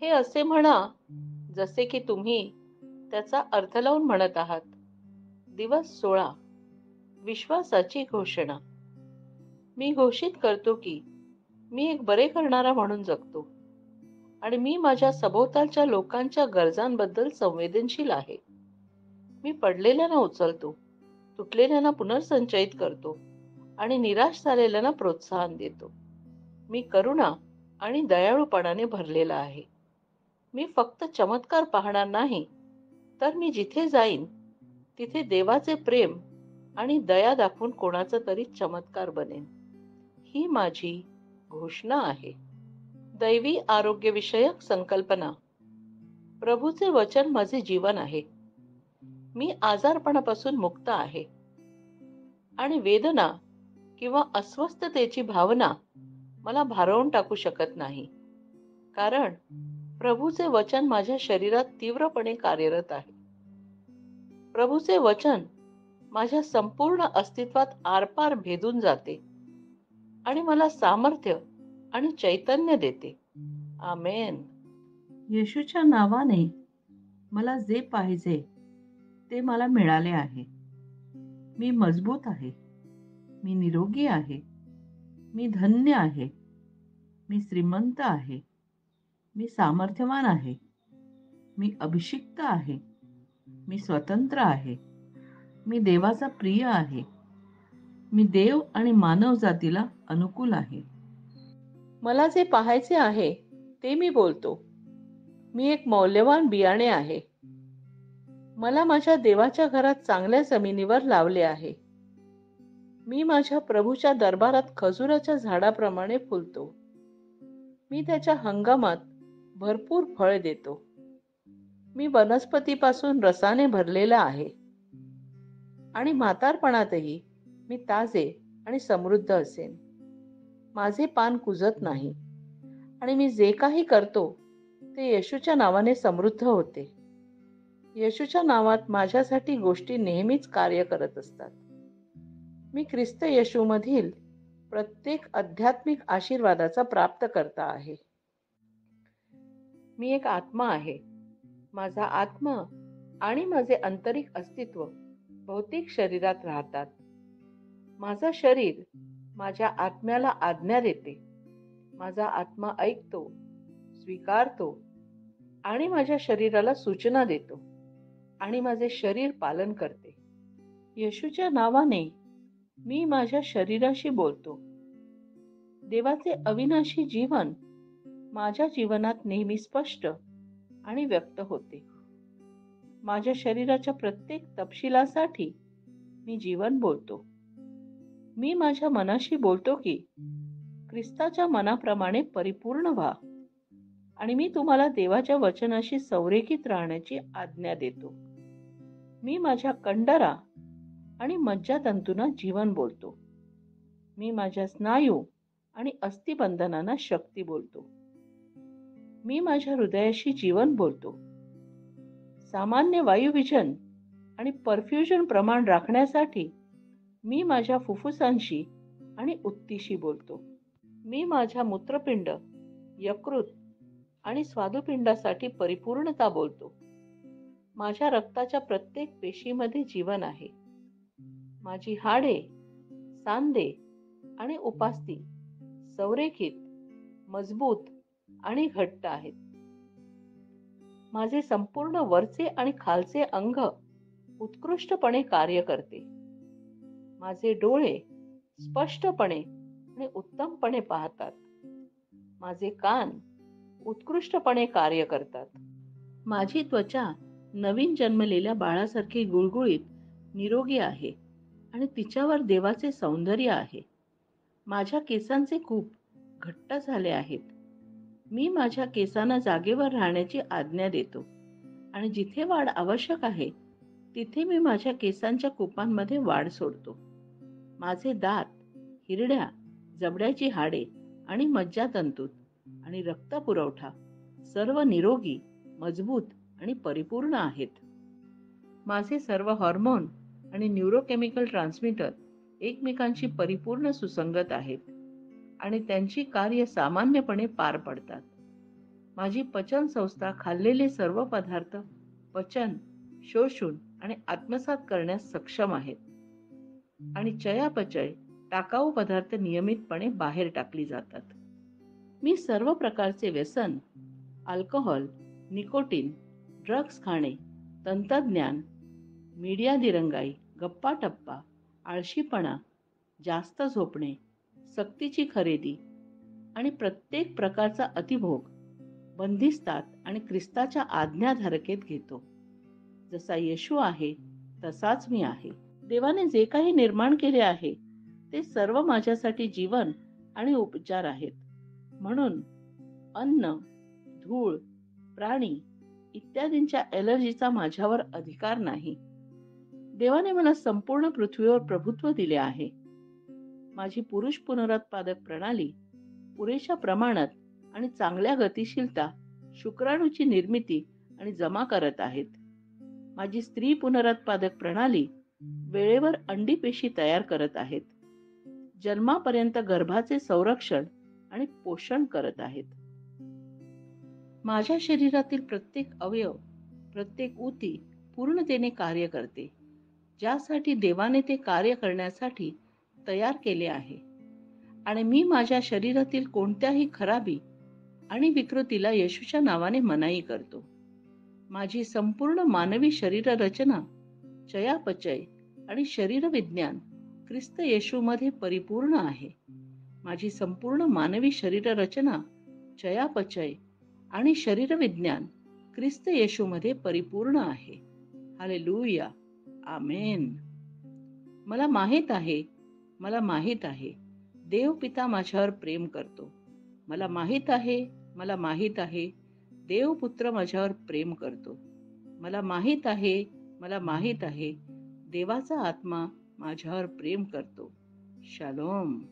हे असे म्हणा जसे की तुम्ही त्याचा अर्थ लावून म्हणत आहात. दिवस 16. विश्वासाची घोषणा. मी घोषित करतो की मी एक बरे करणारा म्हणून जगतो आणि मी माझ्या सभोवतालच्या लोकांच्या गरजांबद्दल संवेदनशील आहे. मी पडलेल्यांना उचलतो, तुटलेल्यांना पुनर्संचयित करतो आणि निराश झालेल्यांना प्रोत्साहन देतो. मी करुणा आणि दयाळूपणाने भरलेला आहे. मी फक्त चमत्कार पाहणार नाही, तर मी जिथे जाईन तिथे देवाचे प्रेम आणि दया दाखवून कोणाचा तरी चमत्कार बनेन. ही माझी घोषणा आहे. दैवी आरोग्यविषयक संकल्पना. प्रभूचे वचन माझे जीवन आहे. मी आजारपणापासून मुक्त आहे आणि वेदना किंवा अस्वस्थतेची भावना मला भारावून टाकू शकत नाही, कारण प्रभूचे वचन माझ्या शरीरात तीव्रपणे कार्यरत आहे. प्रभूचे वचन माझ्या संपूर्ण अस्तित्वात आरपार भेदून जाते आणि मला सामर्थ्य आणि चैतन्य देते. आमेन. येशूच्या नावाने मला जे पाहिजे ते मला मिळाले आहे. मी मजबूत आहे. मी निरोगी आहे. मी धन्य आहे. मी श्रीमंत आहे. मी सामर्थ्यवान आहे. मी अभिषिक्त आहे. मी स्वतंत्र आहे. मी देवाचा प्रिय आहे. मी देव आणि मानव जातीला अनुकूल आहे. मला जे पाहायचे आहे ते मी बोलतो. मी एक मौल्यवान बियाणे आहे. मला माझ्या देवाच्या घरात चांगल्या जमिनीवर लावले आहे. मी माझ्या प्रभूच्या दरबारात खजुराच्या झाडाप्रमाणे फुलतो. मी त्याच्या हंगामात भरपूर फळ देतो. मी वनस्पतीपासून रसाने भरलेला आहे आणि म्हातारपणातही मी ताजे आणि समृद्ध असेन. माझे पान कुजत नाही आणि मी जे काही करतो ते येशूच्या नावाने समृद्ध होते. येशूच्या नावात माझ्यासाठी गोष्टी नेहमीच कार्य करत असतात. मी ख्रिस्त येशूमधील प्रत्येक आध्यात्मिक आशीर्वादाचा प्राप्तकर्ता आहे. मी एक आत्मा आहे. माझा आत्मा आणि माझे आंतरिक अस्तित्व भौतिक शरीरात राहतात. माझा शरीर माझ्या आत्म्याला आज्ञा देते. माझा आत्मा ऐकतो, स्वीकारतो आणि माझ्या शरीराला सूचना देतो आणि माझे शरीर पालन करते. येशूच्या नावाने मी माझ्या शरीराशी बोलतो. देवाचे अविनाशी जीवन माझ्या जीवनात नेहमी स्पष्ट आणि व्यक्त होते. माझ्या शरीराच्या प्रत्येक तपशिलासाठी मी जीवन बोलतो. मी माझ्या मनाशी बोलतो की ख्रिस्ताच्या मनाप्रमाणे परिपूर्ण व्हा आणि मी तुम्हाला देवाच्या वचनाशी संरेखित राहण्याची आज्ञा देतो. मी माझ्या कंडरा आणि मज्जातंतूंना जीवन बोलतो. मी माझ्या स्नायू आणि अस्थिबंधनांना शक्ती बोलतो. मी माझ्या हृदयाशी जीवन बोलतो. सामान्य वायुविजन आणि परफ्युजन प्रमाण राखण्यासाठी मी माझ्या फुफ्फुसांशी आणि उत्तीशी बोलतो. मी माझ्या मूत्रपिंड, यकृत आणि स्वादुपिंडासाठी परिपूर्णता बोलतो. माझ्या रक्ताच्या प्रत्येक पेशीमध्ये जीवन आहे. माझी हाडे, सांधे आणि उपास्थी संरेखित, मजबूत आणि घट्ट आहेत. माझे संपूर्ण वरचे आणि खालचे अंग उत्कृष्टपणे कार्य करते. माझे डोळे स्पष्टपणे आणि उत्तमपणे पाहतात. माझे कान उत्कृष्टपणे कार्य करतात. माझी त्वचा नवीन जन्मलेल्या बाळासारखी गुळगुळीत, निरोगी आहे आणि तिच्यावर देवाचे सौंदर्य आहे. माझ्या केसांचे खूप घट्ट झाले आहेत. मी माझ्या केसांना जागेवर राहण्याची आज्ञा देतो आणि जिथे वाढ आवश्यक आहे तिथे मी माझ्या केसांच्या कुपांमध्ये वाढ सोडतो. माझे दात, हिरड्या, जबड्याची हाडे आणि मज्जातंतूत आणि रक्तपुरवठा सर्व निरोगी, मजबूत आणि परिपूर्ण आहेत. माझे सर्व हॉर्मोन आणि न्यूरोकेमिकल ट्रान्समीटर एकमेकांशी परिपूर्ण सुसंगत आहेत आणि त्यांची कार्य सामान्यपणे पार पडतात. माझी पचन संस्था खाल्लेले सर्व पदार्थ पचन, शोषून आणि आत्मसात करण्यास सक्षम आहेत आणि चयापचय टाकाऊ पदार्थ नियमितपणे बाहेर टाकली जातात. मी सर्व प्रकारचे व्यसन, अल्कोहोल, निकोटीन, ड्रग्ज खाणे, तंत्रज्ञान, मीडिया दिरंगाई, गप्पा-टप्पा, आळशीपणा, जास्त झोपणे, सक्तीची खरेदी आणि प्रत्येक प्रकारचा अतिभोग बंदिस्तात आणि ख्रिस्ताच्या आज्ञाधारकेत घेतो. जसा येशू आहे तसाच मी आहे. देवाने जे काही निर्माण केले आहे ते सर्व माझ्यासाठी जीवन आणि उपचार आहेत. म्हणून अन्न, धूळ, प्राणी इत्यादींच्या ॲलर्जीचा माझ्यावर अधिकार नाही. देवाने मला संपूर्ण पृथ्वीवर प्रभुत्व दिले आहे. माझी पुरुष पुनरुत्पादक प्रणाली पुरेशा प्रमाणात आणि चांगल्या गतिशीलता शुक्राणूची निर्मिती आणि जमा करत आहेत. माझी स्त्री पुनरुत्पादक प्रणाली वेळेवर अंडी पेशी तयार करत आहेत. जन्मापर्यंत गर्भाचे संरक्षण आणि पोषण करत आहेत. माझ्या शरीरातील प्रत्येक अवयव, प्रत्येक ऊती पूर्णतेने कार्य करते, ज्यासाठी देवाने ते कार्य करण्यासाठी तयार केले आहे. आणि मी माझ्या शरीरातील कोणत्याही खराबी आणि विकृतीला येशूच्या नावाने मनाई करतो. माझी संपूर्ण मानवी शरीर रचना, चयापचय आणि शरीरविज्ञान ख्रिस्त येशूमध्ये परिपूर्ण आहे. माझी संपूर्ण मानवी शरीर रचना, चयापचय आणि शरीरविज्ञान ख्रिस्त येशूमध्ये परिपूर्ण आहे. हालेलुया, आमेन. मला माहित आहे, देव पिता माझ्यावर प्रेम करतो. मला माहित आहे, देव पुत्र माझ्यावर प्रेम करतो. मला माहित आहे, देवाचा आत्मा माझ्यावर प्रेम करतो. शालोम.